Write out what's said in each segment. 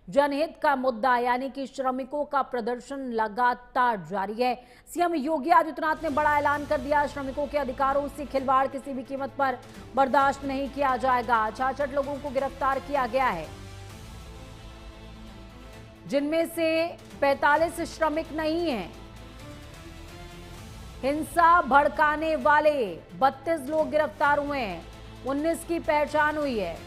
जनहित का मुद्दा यानी कि श्रमिकों का प्रदर्शन लगातार जारी है। सीएम योगी आदित्यनाथ ने बड़ा ऐलान कर दिया, श्रमिकों के अधिकारों से खिलवाड़ किसी भी कीमत पर बर्दाश्त नहीं किया जाएगा। 66 लोगों को गिरफ्तार किया गया है, जिनमें से 45 श्रमिक नहीं हैं। हिंसा भड़काने वाले 32 लोग गिरफ्तार हुए हैं, 19 की पहचान हुई है।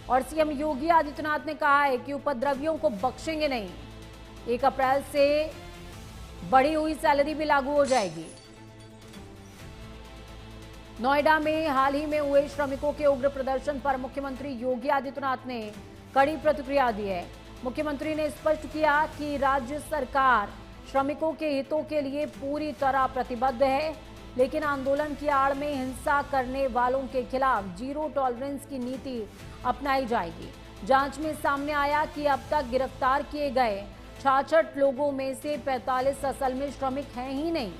और सीएम योगी आदित्यनाथ ने कहा है कि उपद्रवियों को बख्शेंगे नहीं। 1 अप्रैल से बढ़ी हुई सैलरी भी लागू हो जाएगी। नोएडा में हाल ही में हुए श्रमिकों के उग्र प्रदर्शन पर मुख्यमंत्री योगी आदित्यनाथ ने कड़ी प्रतिक्रिया दी है। मुख्यमंत्री ने स्पष्ट किया कि राज्य सरकार श्रमिकों के हितों के लिए पूरी तरह प्रतिबद्ध है, लेकिन आंदोलन की आड़ में हिंसा करने वालों के खिलाफ जीरो टॉलरेंस की नीति अपनाई जाएगी। जांच में सामने आया कि अब तक गिरफ्तार किए गए 66 लोगों में से 45 असल में श्रमिक हैं ही नहीं,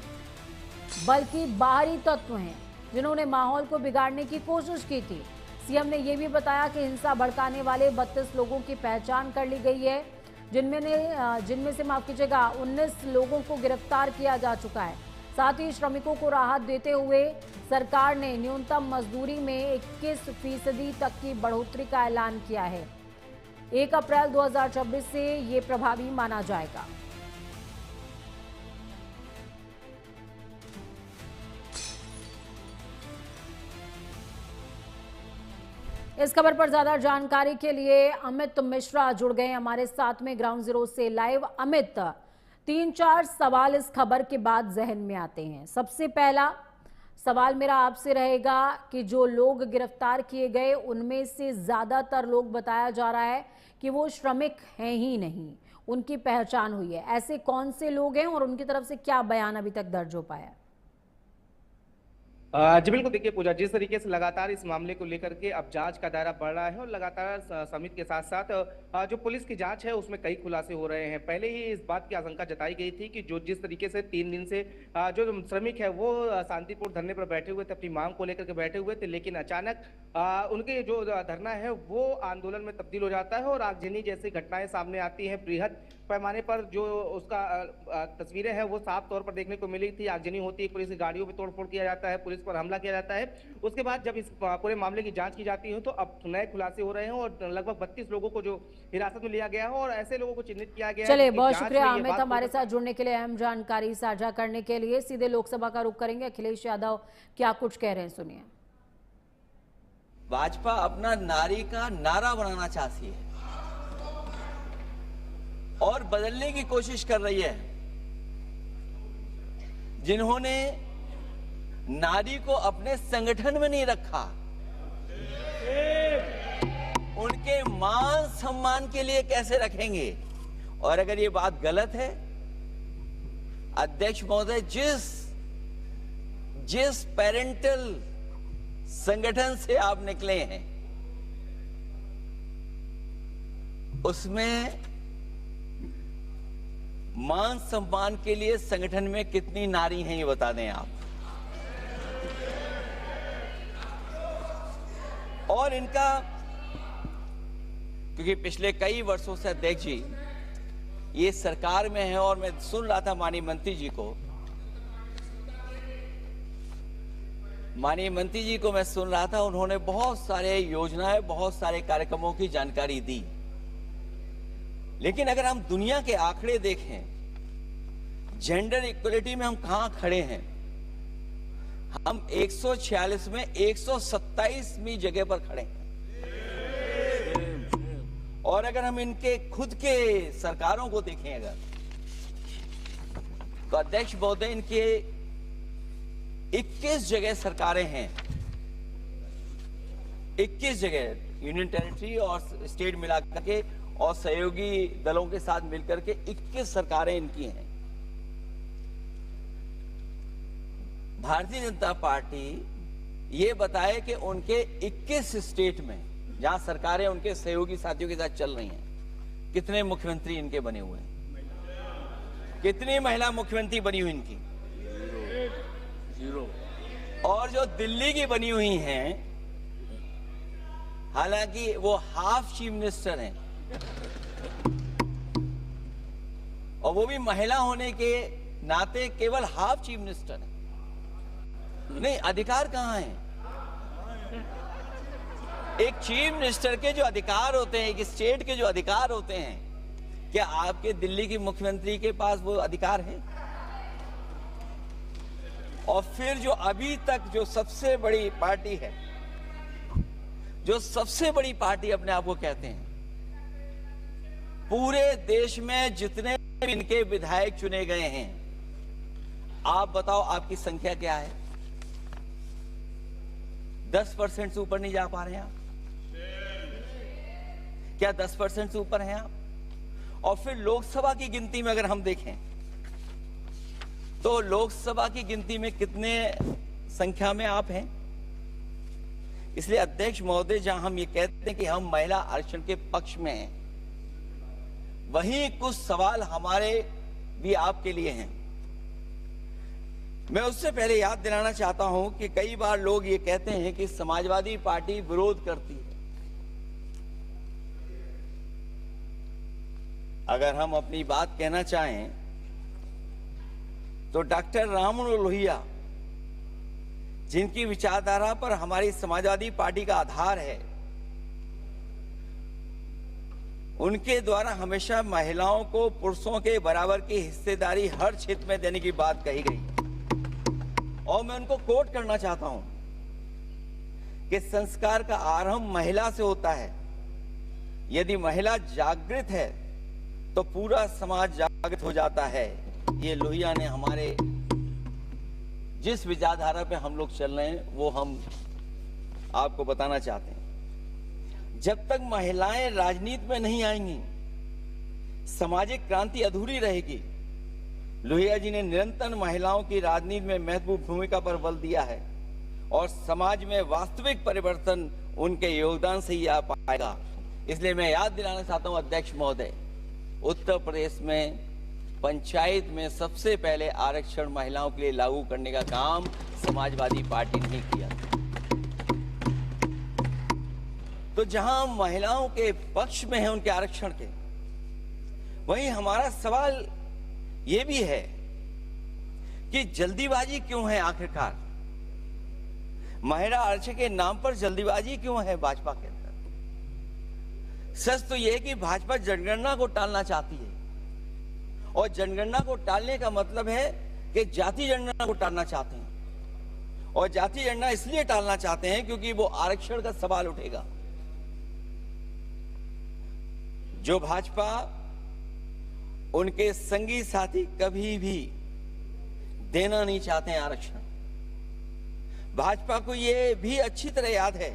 बल्कि बाहरी तत्व हैं जिन्होंने माहौल को बिगाड़ने की कोशिश की थी। सीएम ने यह भी बताया कि हिंसा भड़काने वाले 32 लोगों की पहचान कर ली गई है, जिनमें से माफ कीजिएगा 19 लोगों को गिरफ्तार किया जा चुका है। साथ ही श्रमिकों को राहत देते हुए सरकार ने न्यूनतम मजदूरी में 21% तक की बढ़ोतरी का ऐलान किया है। 1 अप्रैल 2026 से ये प्रभावी माना जाएगा। इस खबर पर ज्यादा जानकारी के लिए अमित मिश्रा जुड़ गए हमारे साथ में ग्राउंड जीरो से लाइव। अमित, 3-4 सवाल इस खबर के बाद जहन में आते हैं। सबसे पहला सवाल मेरा आपसे रहेगा कि जो लोग गिरफ्तार किए गए उनमें से ज्यादातर लोग बताया जा रहा है कि वो श्रमिक हैं ही नहीं, उनकी पहचान हुई है। ऐसे कौन से लोग हैं और उनकी तरफ से क्या बयान अभी तक दर्ज हो पाया? जी बिल्कुल, देखिए पूजा, जिस तरीके से लगातार इस मामले को लेकर के अब जांच का दायरा बढ़ रहा है और लगातार समिति के साथ साथ जो पुलिस की जांच है उसमें कई खुलासे हो रहे हैं। पहले ही इस बात की आशंका जताई गई थी कि जो जिस तरीके से 3 दिन से जो श्रमिक है वो शांतिपूर्ण धरने पर बैठे हुए थे, अपनी मांग को लेकर के बैठे हुए थे, लेकिन अचानक उनके जो धरना है वो आंदोलन में तब्दील हो जाता है और आगजनी जैसी घटनाएं सामने आती हैं। बृहद पैमाने पर जो उसका तस्वीरें हैं वो साफ तौर पर देखने को मिली थी। आगजनी होती है, पुलिस की गाड़ियों पर तोड़फोड़ किया जाता है, पुलिस पर हमला किया जाता है। उसके बाद जब इस पूरे मामले की जांच की जाती है तो अब नए खुलासे हो रहे हैं और लगभग 32 लोगों को जो हिरासत में लिया गया है और ऐसे लोगों को चिन्हित किया गया है। चलिए, बहुत शुक्रिया अमित, हमारे साथ जुड़ने के लिए, अहम जानकारी साझा करने के लिए। सीधे लोकसभा का रुख करेंगे। अखिलेश यादव क्या कुछ कह रहे हैं, सुनिए। भाजपा अपना नारी का नारा बनाना चाहती है और बदलने की कोशिश कर रही है। जिन्होंने नारी को अपने संगठन में नहीं रखा, उनके मान सम्मान के लिए कैसे रखेंगे? और अगर ये बात गलत है, अध्यक्ष महोदय, जिस पेरेंटल संगठन से आप निकले हैं उसमें मान सम्मान के लिए संगठन में कितनी नारी हैं ये बता दें आप। और इनका, क्योंकि पिछले कई वर्षों से अध्यक्ष जी ये सरकार में है और मैं सुन रहा था माननीय मंत्री जी को मैं सुन रहा था, उन्होंने बहुत सारे योजनाएं, बहुत सारे कार्यक्रमों की जानकारी दी। लेकिन अगर हम दुनिया के आंकड़े देखें, जेंडर इक्वलिटी में हम कहां खड़े हैं? हम 146 में 127वीं जगह पर खड़े हैं। और अगर हम इनके खुद के सरकारों को देखें अगर, तो अध्यक्ष महोदय इनके 21 जगह सरकारें हैं। 21 जगह यूनियन टेरिटरी और स्टेट मिलाकर के और सहयोगी दलों के साथ मिलकर के 21 सरकारें इनकी हैं। भारतीय जनता पार्टी ये बताए कि उनके 21 स्टेट में जहां सरकारें उनके सहयोगी साथियों के साथ चल रही हैं, कितने मुख्यमंत्री इनके बने हुए हैं? कितनी महिला मुख्यमंत्री बनी हुई इनकी? 0। और जो दिल्ली की बनी हुई हैं, हालांकि वो हाफ चीफ मिनिस्टर हैं, और वो भी महिला होने के नाते केवल हाफ चीफ मिनिस्टर है। नहीं, अधिकार कहां है? एक चीफ मिनिस्टर के जो अधिकार होते हैं, एक स्टेट के जो अधिकार होते हैं, क्या आपके दिल्ली की मुख्यमंत्री के पास वो अधिकार है? और फिर जो अभी तक जो सबसे बड़ी पार्टी है, जो सबसे बड़ी पार्टी अपने आप को कहते हैं, पूरे देश में जितने भी इनके विधायक चुने गए हैं, आप बताओ आपकी संख्या क्या है? 10% से ऊपर नहीं जा पा रहे हैं आप? क्या 10% से ऊपर हैं आप? और फिर लोकसभा की गिनती में अगर हम देखें तो लोकसभा की गिनती में कितने संख्या में आप हैं? इसलिए अध्यक्ष महोदय, जहां हम ये कहते हैं कि हम महिला आरक्षण के पक्ष में हैं, वहीं कुछ सवाल हमारे भी आपके लिए हैं। मैं उससे पहले याद दिलाना चाहता हूं कि कई बार लोग ये कहते हैं कि समाजवादी पार्टी विरोध करती है। अगर हम अपनी बात कहना चाहें तो डॉक्टर राममनोहर लोहिया, जिनकी विचारधारा पर हमारी समाजवादी पार्टी का आधार है, उनके द्वारा हमेशा महिलाओं को पुरुषों के बराबर की हिस्सेदारी हर क्षेत्र में देने की बात कही गई। और मैं उनको कोट करना चाहता हूं कि संस्कार का आरंभ महिला से होता है। यदि महिला जागृत है तो पूरा समाज जागृत हो जाता है। ये लोहिया ने हमारे जिस विचारधारा पे हम लोग चल रहे हैं वो हम आपको बताना चाहते हैं। जब तक महिलाएं राजनीति में नहीं आएंगी, सामाजिक क्रांति अधूरी रहेगी। लोहिया जी ने निरंतर महिलाओं की राजनीति में महत्वपूर्ण भूमिका पर बल दिया है और समाज में वास्तविक परिवर्तन उनके योगदान से ही आ पाएगा। इसलिए मैं याद दिलाना चाहता हूं अध्यक्ष महोदय, उत्तर प्रदेश में पंचायत में सबसे पहले आरक्षण महिलाओं के लिए लागू करने का काम समाजवादी पार्टी ने किया। तो जहां महिलाओं के पक्ष में है उनके आरक्षण के, वहीं हमारा सवाल यह भी है कि जल्दीबाजी क्यों है? आखिरकार महिला आरक्षण के नाम पर जल्दीबाजी क्यों है भाजपा के अंदर? सच तो यह है कि भाजपा जनगणना को टालना चाहती है, और जनगणना को टालने का मतलब है कि जाति जनगणना को टालना चाहते हैं। और जाति जनगणना इसलिए टालना चाहते हैं क्योंकि वो आरक्षण का सवाल उठेगा। जो भाजपा उनके संगी साथी कभी भी देना नहीं चाहते हैं आरक्षण। भाजपा को यह भी अच्छी तरह याद है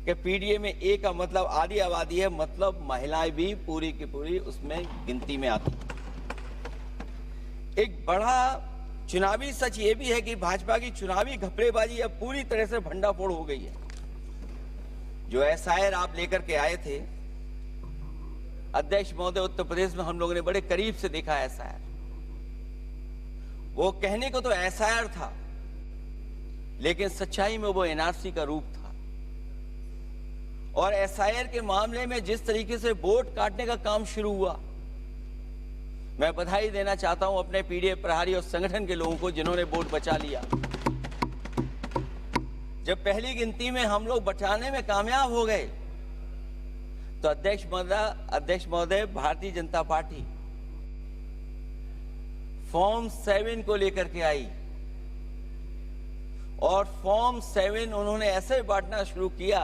कि पीडीए में ए का मतलब आधी आबादी है, मतलब महिलाएं भी पूरी की पूरी उसमें गिनती में आती। एक बड़ा चुनावी सच ये भी है कि भाजपा की चुनावी घपलेबाजी अब पूरी तरह से भंडाफोड़ हो गई है। जो एसआईआर आप लेकर के आए थे अध्यक्ष महोदय, उत्तर प्रदेश में हम लोगों ने बड़े करीब से देखा एसआईआर। वो कहने को तो एसआईआर था, लेकिन सच्चाई में वो एनआरसी का रूप था। और एसआईआर के मामले में जिस तरीके से वोट काटने का काम शुरू हुआ, मैं बधाई देना चाहता हूं अपने पीडीए प्रहारी और संगठन के लोगों को जिन्होंने वोट बचा लिया। जब पहली गिनती में हम लोग बचाने में कामयाब हो गए तो अध्यक्ष महोदय, भारतीय जनता पार्टी फॉर्म 7 को लेकर के आई और फॉर्म 7 उन्होंने ऐसे बांटना शुरू किया,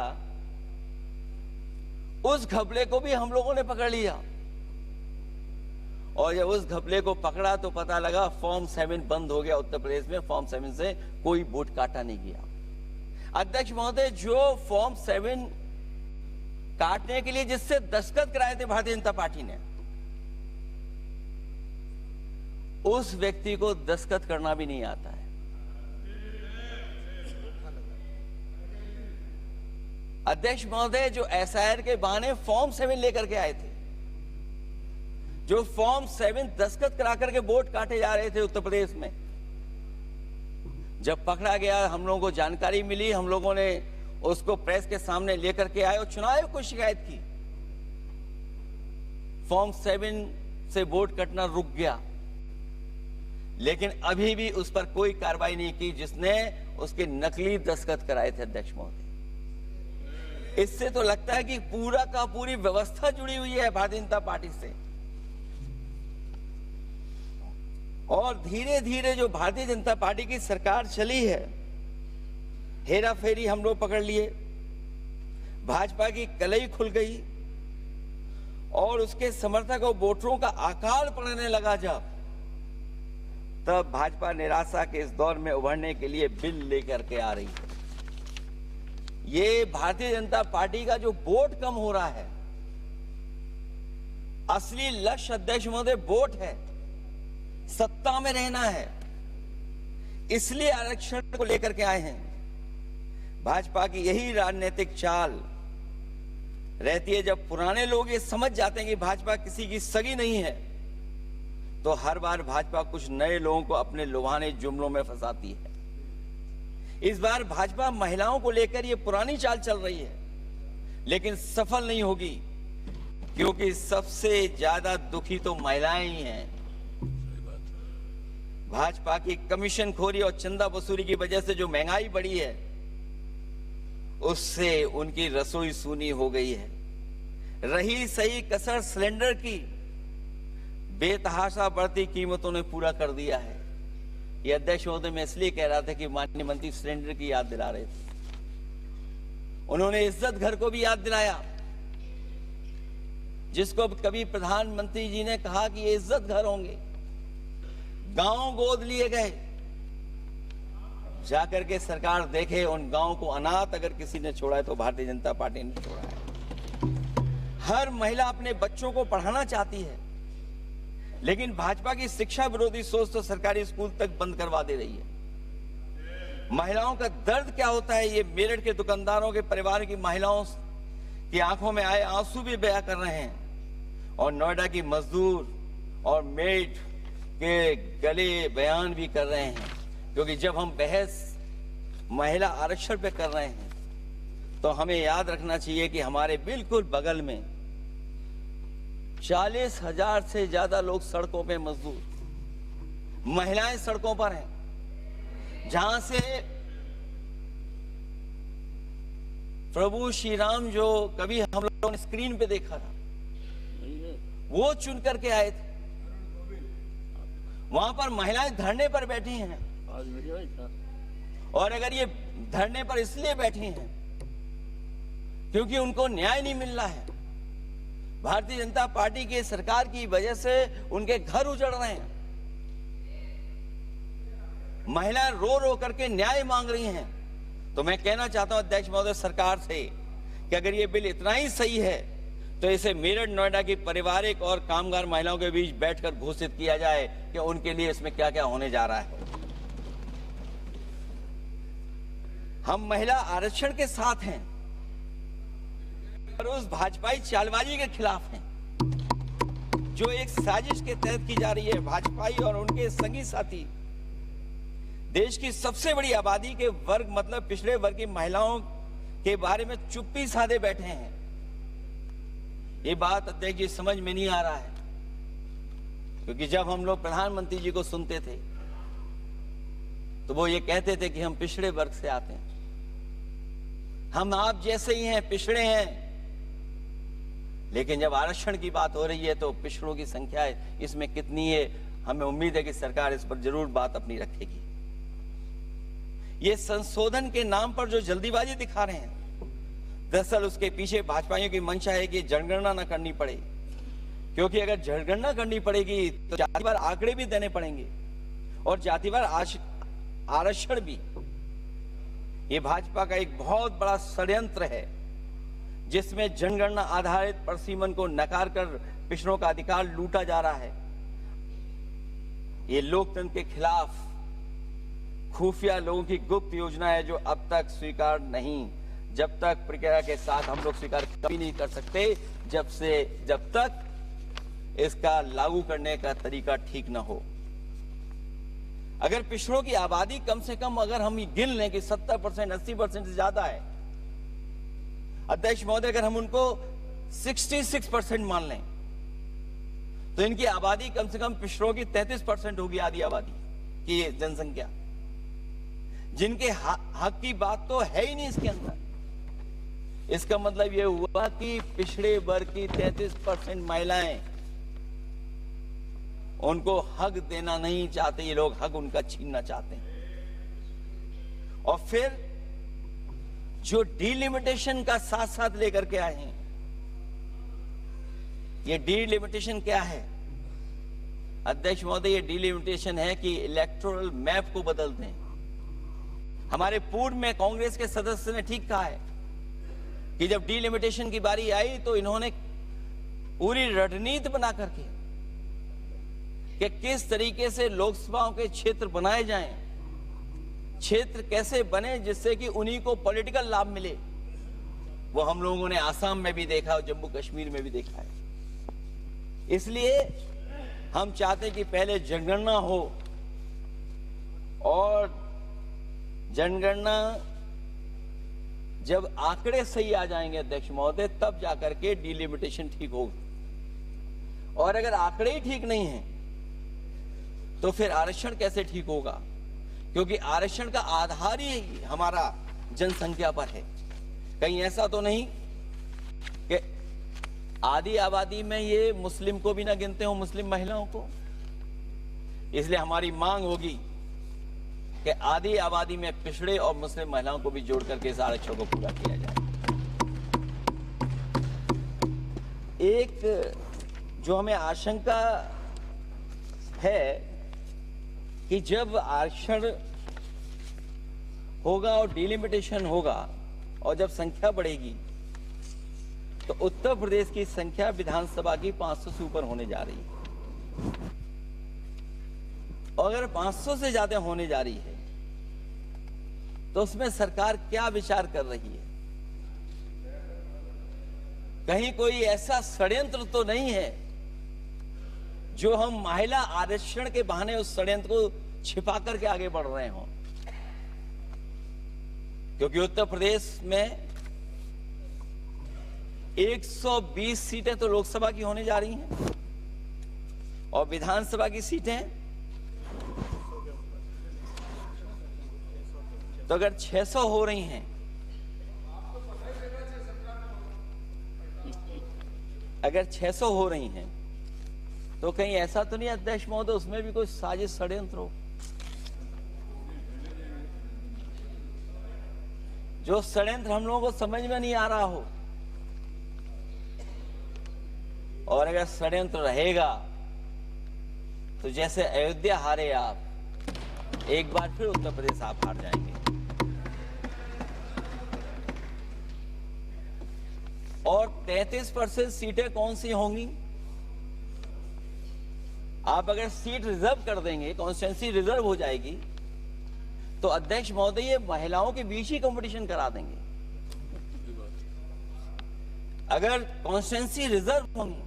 उस घपले को भी हम लोगों ने पकड़ लिया। और जब उस घपले को पकड़ा तो पता लगा फॉर्म 7 बंद हो गया उत्तर प्रदेश में। फॉर्म 7 से कोई वोट काटा नहीं गया। अध्यक्ष महोदय, जो फॉर्म 7 काटने के लिए जिससे दस्तखत कराए थे भारतीय जनता पार्टी ने, उस व्यक्ति को दस्तखत करना भी नहीं आता है। अध्यक्ष महोदय, जो एसआईआर के बहाने फॉर्म 7 लेकर के आए थे, जो फॉर्म 7 दस्तखत करा करके वोट काटे जा रहे थे उत्तर प्रदेश में, जब पकड़ा गया, हम लोगों को जानकारी मिली, हम लोगों ने उसको प्रेस के सामने लेकर के आए और चुनाव आयोग को शिकायत की। फॉर्म 7 से वोट कटना रुक गया, लेकिन अभी भी उस पर कोई कार्रवाई नहीं की जिसने उसके नकली दस्तखत कराए थे अध्यक्ष महोदय। इससे तो लगता है कि पूरा का पूरी व्यवस्था जुड़ी हुई है भारतीय जनता पार्टी से। और धीरे धीरे जो भारतीय जनता पार्टी की सरकार चली है, हेरा फेरी हम लोग पकड़ लिए, भाजपा की कलई खुल गई और उसके समर्थक और वोटरों का आकार पड़ने लगा तब भाजपा निराशा के इस दौर में उभरने के लिए बिल लेकर के आ रही है। ये भारतीय जनता पार्टी का जो वोट कम हो रहा है, असली लक्ष्य अध्यक्ष महोदय वोट है, सत्ता में रहना है, इसलिए आरक्षण को लेकर के आए हैं। भाजपा की यही राजनीतिक चाल रहती है। जब पुराने लोग ये समझ जाते हैं कि भाजपा किसी की सगी नहीं है, तो हर बार भाजपा कुछ नए लोगों को अपने लुभाने जुमलों में फंसाती है। इस बार भाजपा महिलाओं को लेकर ये पुरानी चाल चल रही है, लेकिन सफल नहीं होगी, क्योंकि सबसे ज्यादा दुखी तो महिलाएं ही हैं। भाजपा की कमीशन खोरी और चंदा वसूली की वजह से जो महंगाई बढ़ी है, उससे उनकी रसोई सूनी हो गई है। रही सही कसर सिलेंडर की, बेतहाशा बढ़ती कीमतों ने पूरा कर दिया है। ये अध्यक्ष महोदय मैं इसलिए कह रहा था कि माननीय मंत्री सिलेंडर की याद दिला रहे थे। उन्होंने इज्जत घर को भी याद दिलाया, जिसको कभी प्रधानमंत्री जी ने कहा कि ये इज्जत घर होंगे। गांव गोद लिए गए, जाकर के सरकार देखे उन गांव को अनाथ अगर किसी ने छोड़ा है तो भारतीय जनता पार्टी ने छोड़ा है। हर महिला अपने बच्चों को पढ़ाना चाहती है, लेकिन भाजपा की शिक्षा विरोधी सोच तो सरकारी स्कूल तक बंद करवा दे रही है। महिलाओं का दर्द क्या होता है, ये मेरठ के दुकानदारों के परिवार की महिलाओं की आंखों में आए आंसू भी बयां कर रहे हैं, और नोएडा की मजदूर और मेड के गले बयान भी कर रहे हैं। क्योंकि जब हम बहस महिला आरक्षण पे कर रहे हैं, तो हमें याद रखना चाहिए कि हमारे बिल्कुल बगल में 40,000 से ज्यादा लोग सड़कों पे मजदूर, महिलाएं सड़कों पर हैं, जहां से प्रभु श्री राम जो कभी हम लोगों ने स्क्रीन पे देखा था, वो चुन करके आए थे। वहां पर महिलाएं धरने पर बैठी हैं, और अगर ये धरने पर इसलिए बैठी हैं क्योंकि उनको न्याय नहीं मिल रहा है। भारतीय जनता पार्टी की सरकार की वजह से उनके घर उजड़ रहे हैं। महिलाएं रो रो करके न्याय मांग रही हैं। तो मैं कहना चाहता हूं अध्यक्ष महोदय सरकार से कि अगर ये बिल इतना ही सही है, तो इसे मेरठ नोएडा की पारिवारिक और कामगार महिलाओं के बीच बैठकर घोषित किया जाए कि उनके लिए इसमें क्या क्या होने जा रहा है। हम महिला आरक्षण के साथ हैं और उस भाजपाई चालबाजी के खिलाफ हैं, जो एक साजिश के तहत की जा रही है। भाजपाई और उनके संगी साथी देश की सबसे बड़ी आबादी के वर्ग मतलब पिछड़े वर्ग की महिलाओं के बारे में चुप्पी साधे बैठे हैं। ये बात अध्यक्ष जी समझ में नहीं आ रहा है, क्योंकि जब हम लोग प्रधानमंत्री जी को सुनते थे तो वो ये कहते थे कि हम पिछड़े वर्ग से आते हैं, हम आप जैसे ही हैं, पिछड़े हैं। लेकिन जब आरक्षण की बात हो रही है तो पिछड़ों की संख्या इसमें कितनी है, हमें उम्मीद है कि सरकार इस पर जरूर बात अपनी रखेगी। ये संशोधन के नाम पर जो जल्दीबाजी दिखा रहे हैं, दरअसल उसके पीछे भाजपाइयों की मंशा है कि जनगणना न करनी पड़े, क्योंकि अगर जनगणना करनी पड़ेगी तो जातिवार आंकड़े भी देने पड़ेंगे और जातिवार आरक्षण भी। ये भाजपा का एक बहुत बड़ा षड्यंत्र है, जिसमें जनगणना आधारित परसीमन को नकार कर पिछड़ों का अधिकार लूटा जा रहा है। ये लोकतंत्र के खिलाफ खुफिया लोगों की गुप्त योजना है, जो अब तक स्वीकार नहीं, जब तक प्रक्रिया के साथ हम लोग स्वीकार कभी नहीं कर सकते, जब तक इसका लागू करने का तरीका ठीक ना हो। अगर पिछड़ों की आबादी कम से कम अगर हम गिन लें कि 70%, 80% से ज्यादा है, अध्यक्ष महोदय, अगर हम उनको 66% मान लें, तो इनकी आबादी कम से कम पिछड़ों की 33% होगी, आधी आबादी की जनसंख्या, जिनके हक की बात तो है ही नहीं इसके अंदर। इसका मतलब यह हुआ कि पिछड़े वर्ग की 33% महिलाएं, उनको हक देना नहीं चाहते ये लोग, हक उनका छीनना चाहते हैं। और फिर जो डिलिमिटेशन का साथ साथ लेकर के आए हैं, ये डिलिमिटेशन क्या है अध्यक्ष महोदय? ये डिलिमिटेशन है कि इलेक्टोरल मैप को बदल दें। हमारे पूर्व में कांग्रेस के सदस्य ने ठीक कहा है कि जब डिलिमिटेशन की बारी आई तो इन्होंने पूरी रणनीति बना करके कि किस तरीके से लोकसभाओं के क्षेत्र बनाए जाएं, क्षेत्र कैसे बने जिससे कि उन्हीं को पॉलिटिकल लाभ मिले। वो हम लोगों ने आसाम में भी देखा और जम्मू कश्मीर में भी देखा है। इसलिए हम चाहते कि पहले जनगणना हो और जनगणना जब आंकड़े सही आ जाएंगे अध्यक्ष महोदय, तब जाकर के डिलिमिटेशन ठीक होगी। और अगर आंकड़े ही ठीक नहीं हैं तो फिर आरक्षण कैसे ठीक होगा? क्योंकि आरक्षण का आधार ही हमारा जनसंख्या पर है। कहीं ऐसा तो नहीं कि आधी आबादी में ये मुस्लिम को भी ना गिनते हो, मुस्लिम महिलाओं को। इसलिए हमारी मांग होगी कि आधी आबादी में पिछड़े और मुस्लिम महिलाओं को भी जोड़ करके इस आरक्षण को पूरा किया जाए। एक जो हमें आशंका है कि जब आरक्षण होगा और डिलिमिटेशन होगा और जब संख्या बढ़ेगी तो उत्तर प्रदेश की संख्या विधानसभा की 500 से ऊपर होने जा रही है। और अगर 500 से ज्यादा होने जा रही है तो उसमें सरकार क्या विचार कर रही है? कहीं कोई ऐसा षड्यंत्र तो नहीं है जो हम महिला आरक्षण के बहाने उस षड्यंत्र को छिपा करके आगे बढ़ रहे हों? क्योंकि उत्तर प्रदेश में 120 सीटें तो लोकसभा की होने जा रही हैं और विधानसभा की सीटें तो अगर 600 हो रही हैं, अगर 600 हो रही हैं तो कहीं ऐसा तो नहीं अध्यक्ष महोदय उसमें भी कोई साजिश षड्यंत्र हो? जो षड्यंत्र हम लोगों को समझ में नहीं आ रहा हो। और अगर षड्यंत्र रहेगा तो जैसे अयोध्या हारे आप, एक बार फिर उत्तर प्रदेश आप हार जाएंगे। और 33% सीटें कौन सी होंगी? आप अगर सीट रिजर्व कर देंगे, कॉन्स्टिट्यूंसी रिजर्व हो जाएगी, तो अध्यक्ष महोदय ये महिलाओं के बीच ही कंपटीशन करा देंगे। अगर कॉन्स्टिट्यूंसी रिजर्व होंगी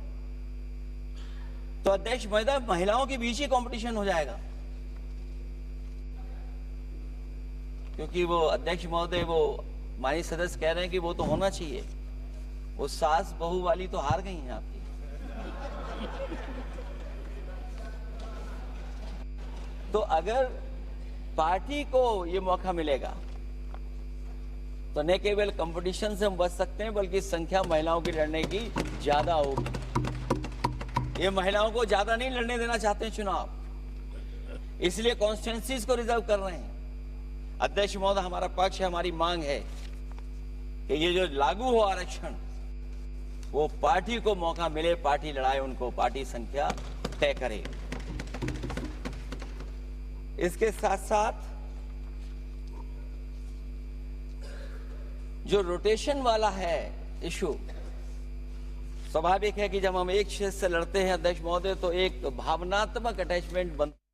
तो अध्यक्ष महोदय महिलाओं के बीच ही कंपटीशन हो जाएगा। क्योंकि वो अध्यक्ष महोदय वो माननीय सदस्य कह रहे हैं कि वो तो होना चाहिए। वो सास बहू वाली तो हार गई हैं आपकी। तो अगर पार्टी को ये मौका मिलेगा तो न केवल कंपटीशन से हम बच सकते हैं बल्कि संख्या महिलाओं की लड़ने की ज्यादा होगी। ये महिलाओं को ज्यादा नहीं लड़ने देना चाहते हैं चुनाव, इसलिए कॉन्स्टिट्यूंसीज को रिजर्व कर रहे हैं। अध्यक्ष महोदय हमारा पक्ष है, हमारी मांग है कि ये जो लागू हो आरक्षण वो पार्टी को मौका मिले, पार्टी लड़ाए उनको, पार्टी संख्या तय करे। इसके साथ साथ जो रोटेशन वाला है इशू, स्वाभाविक है कि जब हम एक क्षेत्र से लड़ते हैं अध्यक्ष महोदय तो एक भावनात्मक अटैचमेंट बनता है।